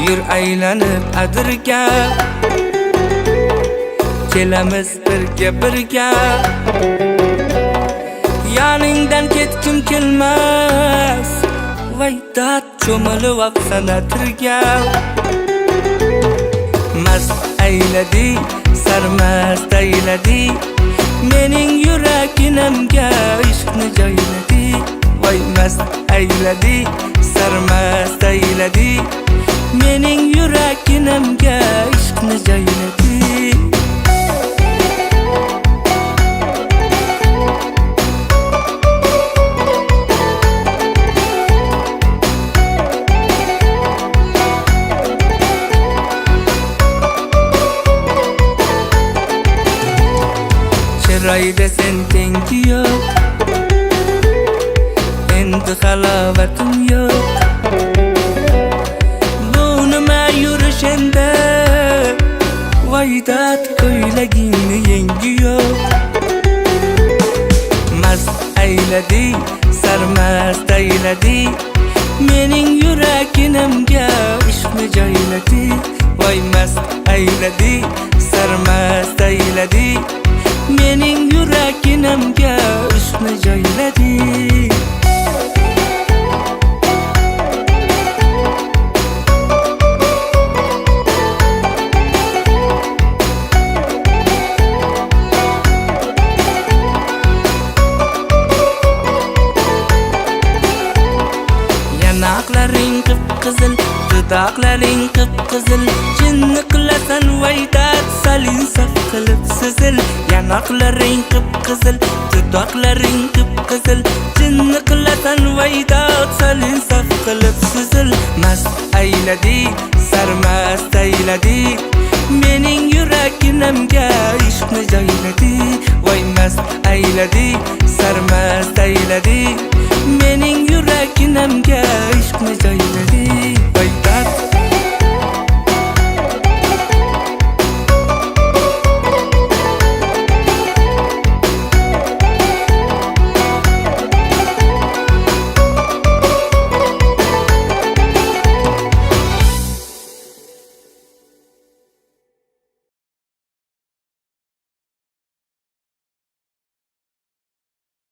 Yur aylanib adirga, kelamiz birga Yaningdan ketkim kelmas, Vaydat cho'milib apsan atirga. Mast ayladi, sarmast ayladi, mening yuraginamga ishqni joyladi. Voy mast ayladi, sarmast ayladi, mening yuraginamga ishqni joyladi. Chiroyda sen tengi yo'q, endi halovatim yo'q. Bu nima yurish endi, Vaydat ko'ylagingni yengi yo'q. Mast ayladi, sarmast ayladi, mening yuraginamga ishqni joyladi. Voy mast ayladi, sarmast ayladi, mening yuraginamga ishqni joyladi. Yanaqlaring qip-qizil, dudoqlaring qip-qizil, jinni qilasan Vaydat salin saf qilib sizil. Yanaqlaring qip-qizil, dudoqlaring qip-qizil, jinni qilasan Vaydat salin saf qilib sizil. Mast ayladi, sarmast ayladi, mening yuraginamga ishqni joyladi. Voy mast ayladi,